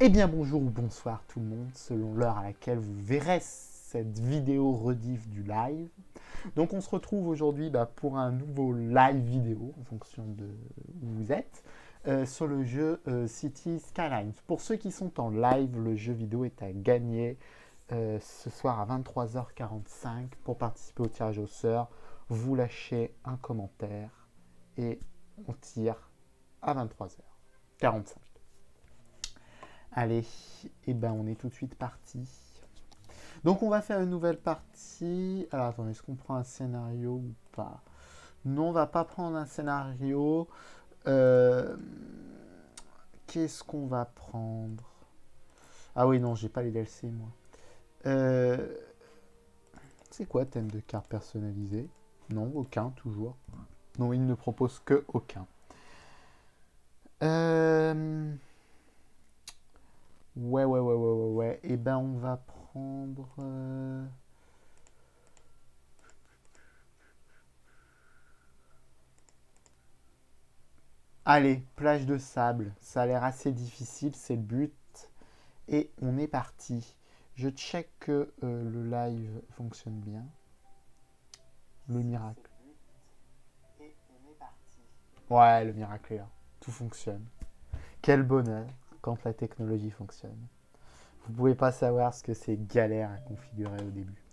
Eh bien bonjour ou bonsoir tout le monde, selon l'heure à laquelle vous verrez cette vidéo rediff du live. Donc on se retrouve aujourd'hui pour un nouveau live vidéo, en fonction de où vous êtes, sur le jeu City Skylines. Pour ceux qui sont en live, le jeu vidéo est à gagner ce soir à 23h45 pour participer au tirage au sort. Vous lâchez un commentaire et on tire à 23h45. Allez, et ben on est tout de suite parti. Donc on va faire une nouvelle partie. Alors attendez, est-ce qu'on prend un scénario ou pas? Non, on va pas prendre un scénario. Euh, Qu'est-ce qu'on va prendre? Ah oui, non, j'ai pas les DLC moi. Euh, c'est quoi thème de carte personnalisée? Non, aucun, toujours. Non, il ne propose que aucun. Ouais. Et ben on va prendre... Allez, plage de sable. Ça a l'air assez difficile, c'est le but. Et on est parti. Je check que le live fonctionne bien. Le miracle. Ouais, le miracle est là. Tout fonctionne. Quel bonheur quand la technologie fonctionne. Vous pouvez pas savoir ce que c'est galère à configurer au début.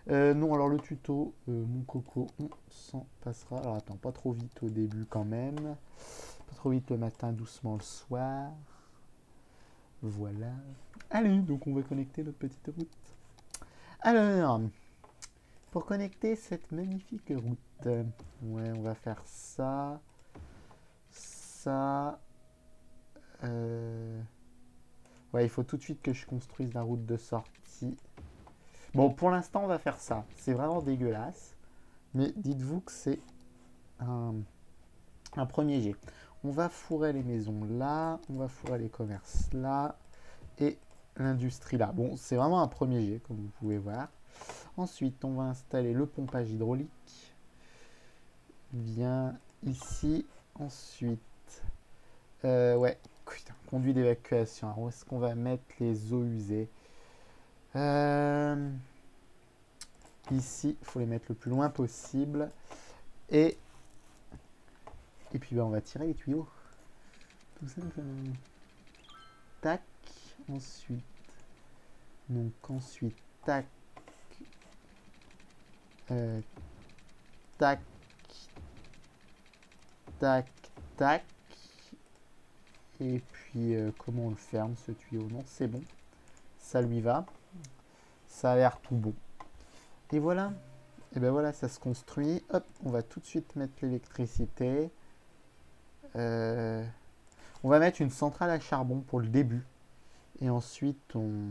Non, alors le tuto, mon coco, on s'en passera. Alors attends, pas trop vite au début quand même. Pas trop vite le matin, doucement le soir. Voilà. Allez, donc on va connecter notre petite route. Alors, pour connecter cette magnifique route, ouais, on va faire ça, ça. Ouais, il faut tout de suite que je construise la route de sortie. Bon, pour l'instant, on va faire ça. C'est vraiment dégueulasse, mais dites-vous que c'est un, un premier jet. On va fourrer les maisons là, on va fourrer les commerces là, et l'industrie là. Bon, c'est vraiment un premier jet, comme vous pouvez voir. Ensuite, on va installer le pompage hydraulique. Vient ici. Ensuite, ouais, putain, conduit d'évacuation. Alors, où est-ce qu'on va mettre les eaux usées? Ici, il faut les mettre le plus loin possible. Et, et puis, on va tirer les tuyaux. Tout simplement. Tac. Ensuite, tac. Euh, tac. Tac. Tac. Et puis, comment on le ferme ce tuyau? Non, c'est bon. Ça lui va. Ça a l'air tout bon. Et voilà. Et ben voilà, ça se construit. Hop, on va tout de suite mettre l'électricité. On va mettre une centrale à charbon pour le début. Et ensuite on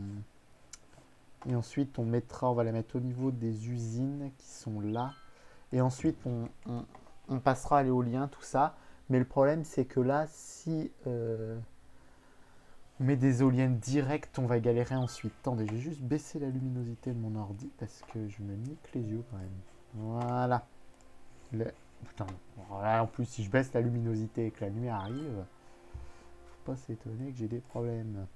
mettra, on va la mettre au niveau des usines qui sont là. Et ensuite, on passera à l'éolien, tout ça. Mais le problème, c'est que là, si on met des éoliennes directes, on va galérer ensuite. Attendez, je vais juste baisser la luminosité de mon ordi parce que je me nique les yeux quand même. Voilà. Le... Putain, en plus, si je baisse la luminosité et que la nuit arrive, faut pas s'étonner que j'ai des problèmes.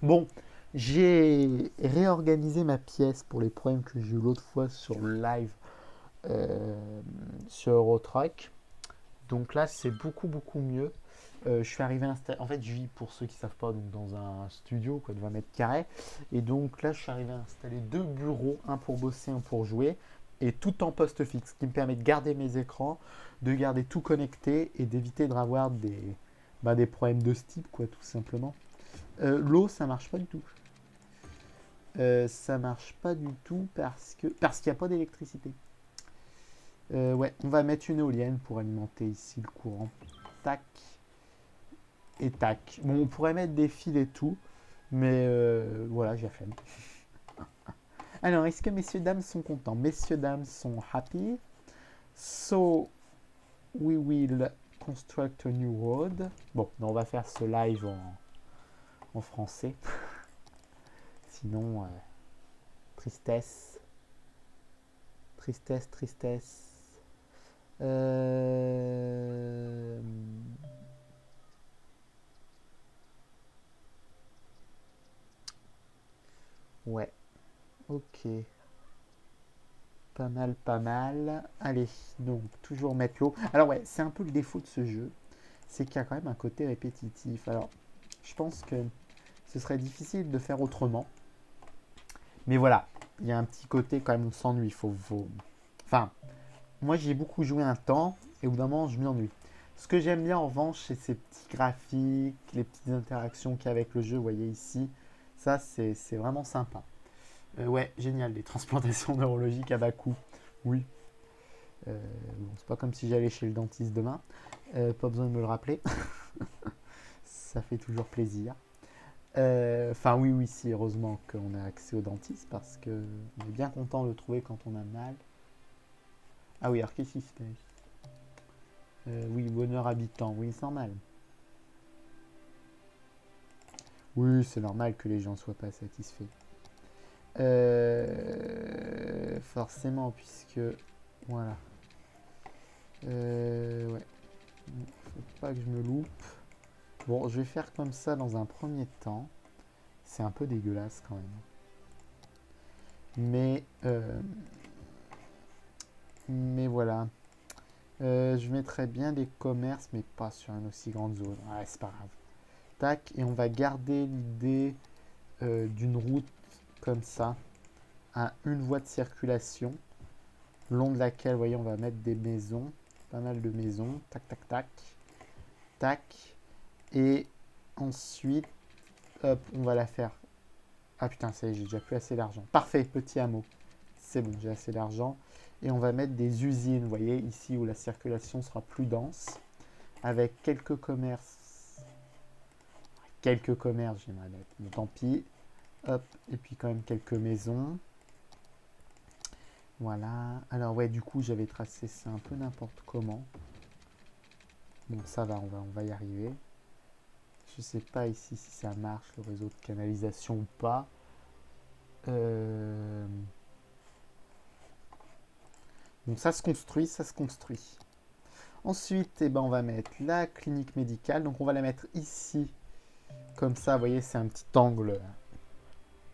Bon, j'ai réorganisé ma pièce pour les problèmes que j'ai eu l'autre fois sur le live sur Eurotruck. Donc là, c'est beaucoup mieux. Je suis arrivé à installer. En fait, je vis, pour ceux qui ne savent pas, donc dans un studio quoi, de 20 mètres carrés. Et donc là, je suis arrivé à installer deux bureaux, un pour bosser, un pour jouer. Et tout en poste fixe, ce qui me permet de garder mes écrans, de garder tout connecté et d'éviter de avoir des problèmes de ce type, quoi, tout simplement. L'eau, ça marche pas du tout. Ça marche pas du tout parce qu'il n'y a pas d'électricité. Ouais, on va mettre une éolienne pour alimenter ici le courant. Tac et tac. Bon, on pourrait mettre des fils et tout, mais voilà, j'ai la flemme. Alors, est-ce que messieurs dames sont contents? Messieurs dames sont happy. So, we will construct a new road. Bon, on va faire ce live en français. Sinon, tristesse. Tristesse. Euh... Ouais, ok. Pas mal, pas mal. Allez, donc toujours mettre l'eau. Alors ouais, c'est un peu le défaut de ce jeu, c'est qu'il y a quand même un côté répétitif. Alors, je pense que ce serait difficile de faire autrement. Mais voilà, il y a un petit côté quand même, on s'ennuie. Enfin, moi j'ai beaucoup joué un temps et au bout d'un moment je m'ennuie. Ce que j'aime bien en revanche, c'est ces petits graphiques, les petites interactions qu'il y a avec le jeu, vous voyez ici. Ça, c'est vraiment sympa. Ouais, génial, des transplantations neurologiques à bas coût. Oui. Bon, c'est pas comme si j'allais chez le dentiste demain. Pas besoin de me le rappeler. Ça fait toujours plaisir. Enfin, oui, oui, si, heureusement qu'on a accès au dentiste parce qu'on est bien content de le trouver quand on a mal. Ah oui, alors qu'est-ce qui se passe? Oui, bonheur habitant, oui, c'est normal. Oui, c'est normal que les gens soient pas satisfaits. Forcément, puisque. Voilà. Ouais. Faut pas que je me loupe. Bon, je vais faire comme ça dans un premier temps. C'est un peu dégueulasse quand même. Mais voilà. Je mettrais bien des commerces, mais pas sur une aussi grande zone. Ouais, c'est pas grave. Tac, et on va garder l'idée d'une route comme ça, à une voie de circulation, le long de laquelle, vous voyez, on va mettre des maisons, pas mal de maisons. Tac, tac, tac. Tac. Et ensuite, hop, on va la faire. Ah putain, ça y est, j'ai déjà plus assez d'argent. Parfait, petit hameau. C'est bon, j'ai assez d'argent. Et on va mettre des usines, vous voyez, ici où la circulation sera plus dense, avec quelques commerces. Quelques commerces, j'aimerais mettre. Mais tant pis. Hop, et puis quand même quelques maisons. Voilà. Alors ouais, du coup, j'avais tracé ça un peu n'importe comment. Bon, ça va, on va y arriver. Je sais pas ici si ça marche, le réseau de canalisation ou pas. Euh, Donc ça se construit, ça se construit. Ensuite, eh ben, on va mettre la clinique médicale. Donc on va la mettre ici. Comme ça, vous voyez, c'est un petit angle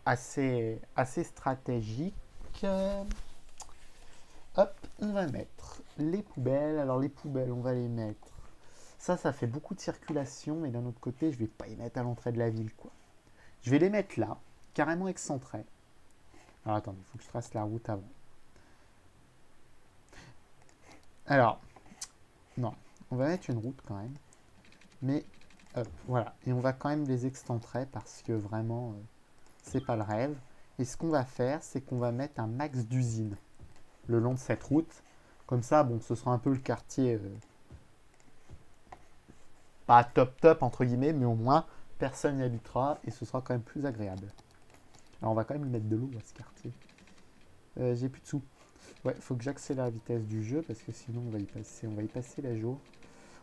assez stratégique. Hop, on va mettre les poubelles. Alors les poubelles, on va les mettre. Ça fait beaucoup de circulation, mais d'un autre côté, je vais pas y mettre à l'entrée de la ville, quoi. Je vais les mettre là, carrément excentrés. Alors attendez, il faut que je trace la route avant. Alors, non, on va mettre une route quand même. Mais hop, voilà. Et on va quand même les excentrer parce que vraiment, c'est pas le rêve. Et ce qu'on va faire, c'est qu'on va mettre un max d'usines le long de cette route. Comme ça, bon, ce sera un peu le quartier pas top top entre guillemets, mais au moins personne n'y habitera et ce sera quand même plus agréable. Alors on va quand même lui mettre de l'eau à ce quartier. J'ai plus de sous. Ouais, faut que j'accélère la vitesse du jeu parce que sinon on va y passer la jour.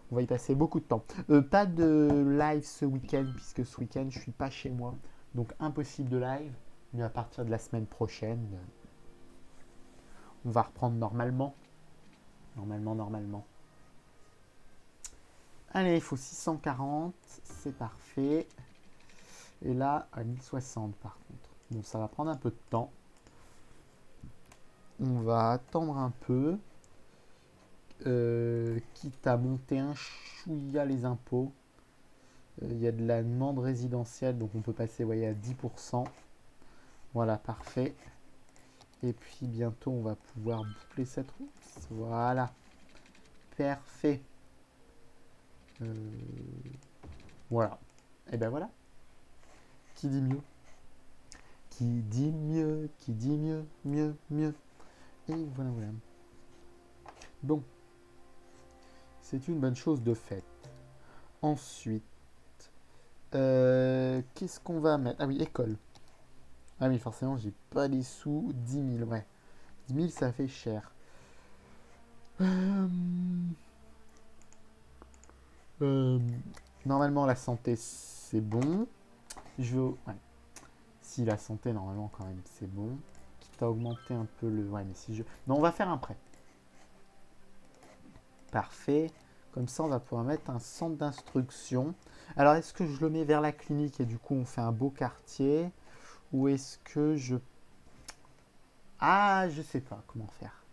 On va y passer beaucoup de temps. Pas de live ce week-end puisque ce week-end je suis pas chez moi, donc impossible de live. Mais à partir de la semaine prochaine, on va reprendre normalement. Normalement. Allez, il faut 640, c'est parfait. Et là, à 1060 par contre. Bon, ça va prendre un peu de temps. On va attendre un peu. Quitte à monter un chouïa les impôts. Il y a de la demande résidentielle, donc on peut passer, voyez, à 10%. Voilà, parfait. Et puis bientôt, on va pouvoir boucler cette route. Voilà. Parfait. Voilà. Et ben voilà. Qui dit mieux? Qui dit mieux? Qui dit mieux? Mieux. Et voilà. Bon. C'est une bonne chose de fait. Ensuite, qu'est-ce qu'on va mettre? Ah oui, école. Ah oui, forcément, j'ai pas les sous. 10 000, ouais. 10 000, ça fait cher. Euh, euh, Normalement, la santé, c'est bon. Je veux. Ouais. Si, la santé, normalement, quand même, c'est bon. Quitte à augmenter un peu le. Ouais, mais si je. Non, on va faire un prêt. Parfait. Comme ça, on va pouvoir mettre un centre d'instruction. Alors, est-ce que je le mets vers la clinique et du coup, on fait un beau quartier? Où est-ce que je... Ah, je sais pas comment faire.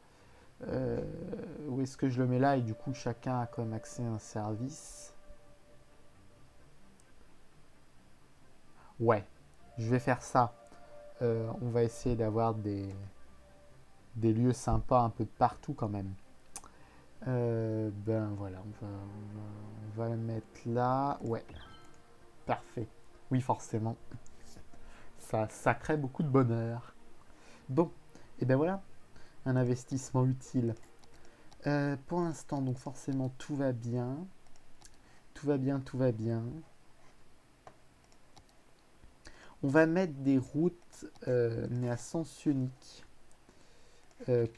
Où est-ce que je le mets là et du coup chacun a quand même accès à un service. Ouais, je vais faire ça. On va essayer d'avoir des lieux sympas un peu de partout quand même. Ben voilà, on va le mettre là. Ouais, parfait. Oui, forcément. Ça crée beaucoup de bonheur. Bon, et ben voilà, un investissement utile. Pour l'instant, donc forcément, tout va bien. Tout va bien, tout va bien. On va mettre des routes, mais à sens unique.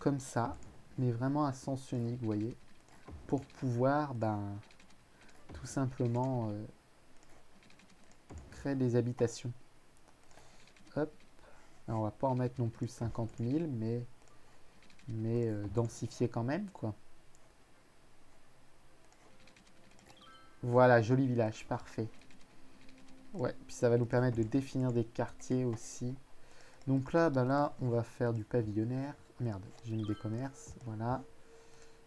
Comme ça. Mais vraiment à sens unique, vous voyez. Pour pouvoir, ben, tout simplement créer des habitations. Hop. Alors, on va pas en mettre non plus 50 000, mais densifier quand même, quoi. Voilà, joli village, parfait. Ouais, puis ça va nous permettre de définir des quartiers aussi. Donc là, ben là, on va faire du pavillonnaire. Merde, j'ai mis des commerces, voilà.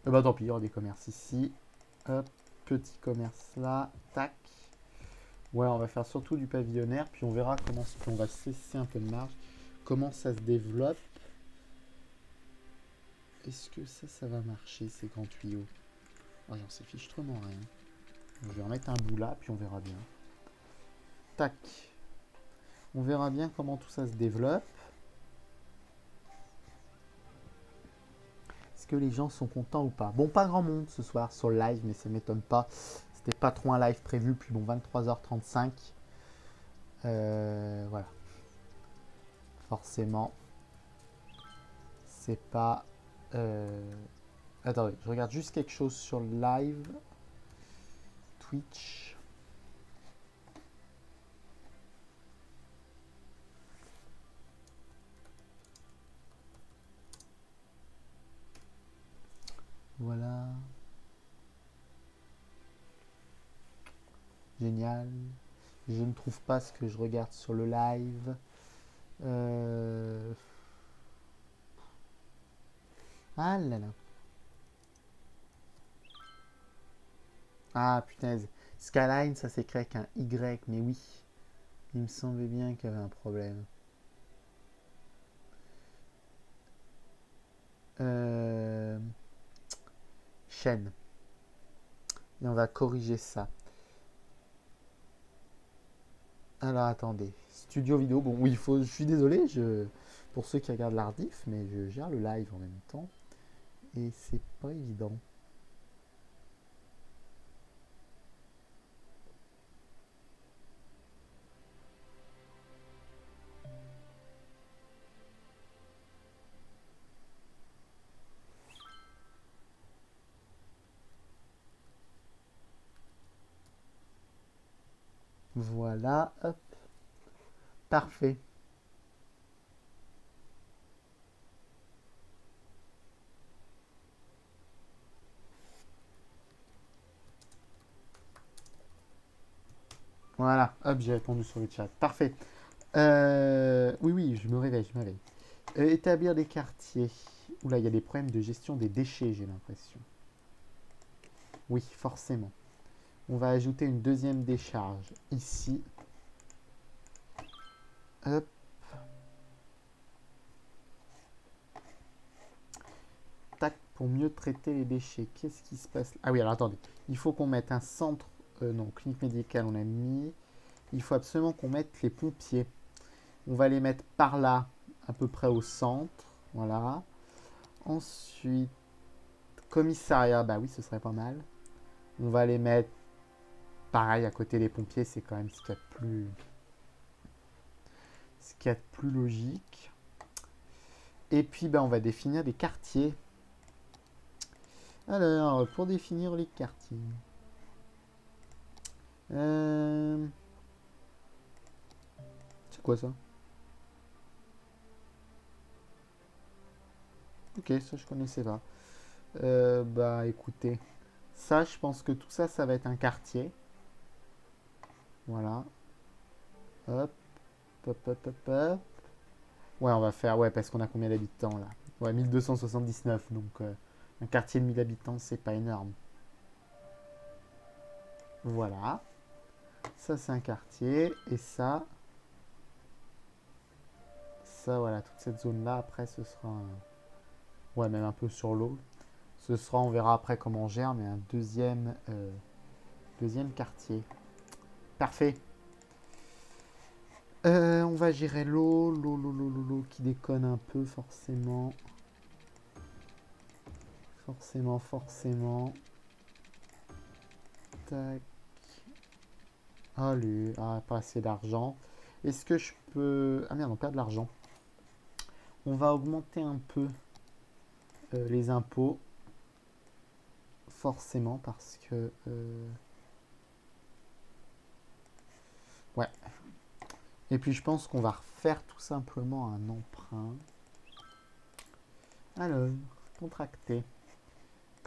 Bah tant pis, il y aura des commerces ici. Hop, petit commerce là, tac. Ouais, on va faire surtout du pavillonnaire, puis on verra comment on va cesser un peu de marge. Comment ça se développe. Est-ce que ça va marcher, ces grands tuyaux? Oh, j'en sais fichtrement rien. Je vais remettre un bout là, puis on verra bien. Tac. On verra bien comment tout ça se développe. Est-ce que les gens sont contents ou pas? Bon, pas grand monde ce soir sur le live, mais ça m'étonne pas. C'était pas trop un live prévu, puis bon, 23h35. Voilà. Forcément, c'est pas... Attendez, je regarde juste quelque chose sur le live. Twitch. Voilà. Génial. Je ne trouve pas ce que je regarde sur le live. Ah là là. Ah putain. Skyline, ça s'écrit avec un Y, mais oui. Il me semblait bien qu'il y avait un problème. Chaîne. Et on va corriger ça. Alors attendez. Studio vidéo. Bon, oui, je suis désolé. Pour ceux qui regardent l'Ardif, mais je gère le live en même temps. Et c'est pas évident. Voilà, hop. Parfait. Voilà, hop, j'ai répondu sur le chat. Parfait. Oui, oui, je me réveille, je me réveille. Établir des quartiers. Oula, il y a des problèmes de gestion des déchets, j'ai l'impression. Oui, forcément. On va ajouter une deuxième décharge ici. Hop. Tac, pour mieux traiter les déchets. Qu'est-ce qui se passe? Ah oui, alors attendez. Il faut qu'on mette un centre. Non, clinique médicale, on a mis. Il faut absolument qu'on mette les pompiers. On va les mettre par là, à peu près au centre. Voilà. Ensuite, commissariat. Bah oui, ce serait pas mal. On va les mettre pareil à côté des pompiers. C'est quand même ce qu'il y a de plus logique. Et puis, ben, on va définir des quartiers. Alors, pour définir les quartiers. C'est quoi ça? Ok, ça je connaissais pas. Bah écoutez, ça je pense que tout ça, va être un quartier. Voilà. Hop. Hop, hop, hop, hop. Ouais, on va faire... Ouais, parce qu'on a combien d'habitants, là? Ouais, 1279, donc... un quartier de 1000 habitants, c'est pas énorme. Voilà. Ça, c'est un quartier. Et ça... Ça, voilà, toute cette zone-là, après, ce sera... Ouais, même un peu sur l'eau. Ce sera, on verra après comment on gère, mais un deuxième quartier. Parfait. On va gérer l'eau qui déconne un peu, forcément. Forcément. Tac. Allez, pas assez d'argent. Est-ce que je peux... Ah merde, on perd de l'argent. On va augmenter un peu les impôts. Forcément, parce que... Ouais. Et puis je pense qu'on va refaire tout simplement un emprunt. Alors, contracté.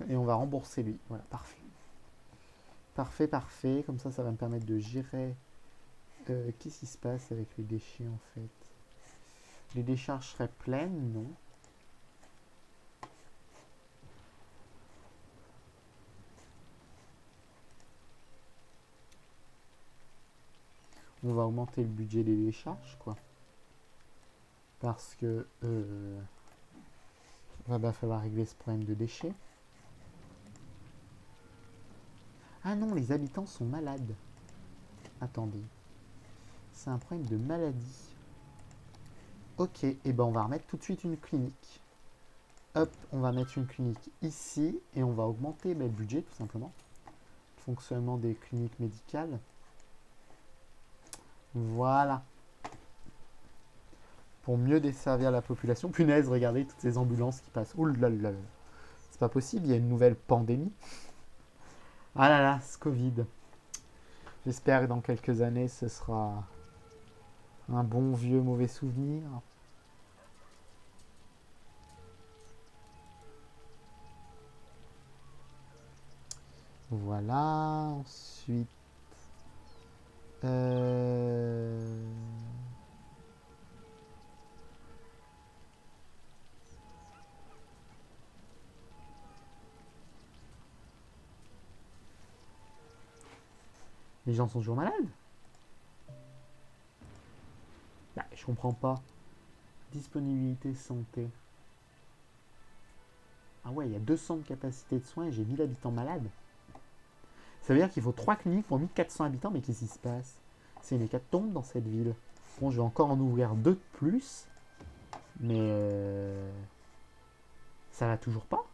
Et on va rembourser lui. Voilà, parfait. Parfait. Comme ça va me permettre de gérer... Qu'est-ce qui se passe avec les déchets en fait? Les décharges seraient pleines, non? On va augmenter le budget des décharges, quoi. Parce que va falloir régler ce problème de déchets. Ah non, les habitants sont malades. Attendez. C'est un problème de maladie. Ok, et ben on va remettre tout de suite une clinique. Hop, on va mettre une clinique ici et on va augmenter le budget tout simplement. Le fonctionnement des cliniques médicales. Voilà. Pour mieux desservir la population. Punaise, regardez toutes ces ambulances qui passent. Ouh là là. C'est pas possible, il y a une nouvelle pandémie. Ah là là, ce Covid. J'espère que dans quelques années, ce sera un bon vieux mauvais souvenir. Voilà. Ensuite... Les gens sont toujours malades. Bah, je comprends pas. Disponibilité santé. Ah ouais, il y a 200 de capacité de soins et j'ai 1000 habitants malades. Ça veut dire qu'il faut 3 cliniques pour 1400 habitants, mais qu'est-ce qui se passe? C'est une hécatombe dans cette ville. Bon, je vais encore en ouvrir 2 de plus. Mais ça va toujours pas.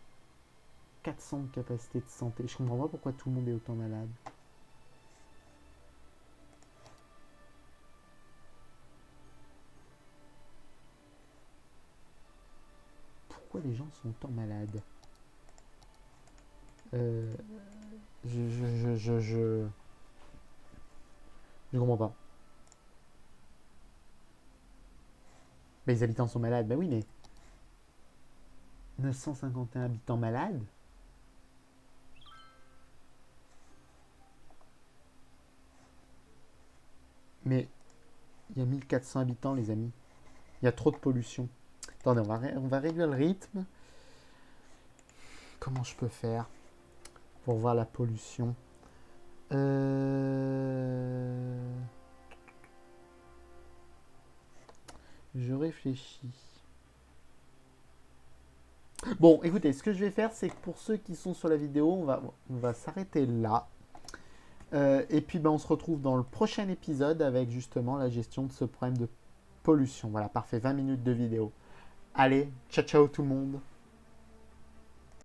400 de capacité de santé. Je comprends pas pourquoi tout le monde est autant malade. Pourquoi les gens sont autant malades? Euh, je comprends pas. Mais les habitants sont malades. Bah oui, mais 951 habitants malades. Mais il y a 1400 habitants, les amis. Il y a trop de pollution. Attendez, on va réduire le rythme. Comment je peux faire pour voir la pollution? Je réfléchis. Bon, écoutez, ce que je vais faire, c'est que pour ceux qui sont sur la vidéo, on va s'arrêter là. Et puis, ben, on se retrouve dans le prochain épisode avec justement la gestion de ce problème de pollution. Voilà, parfait, 20 minutes de vidéo. Allez, ciao ciao tout le monde.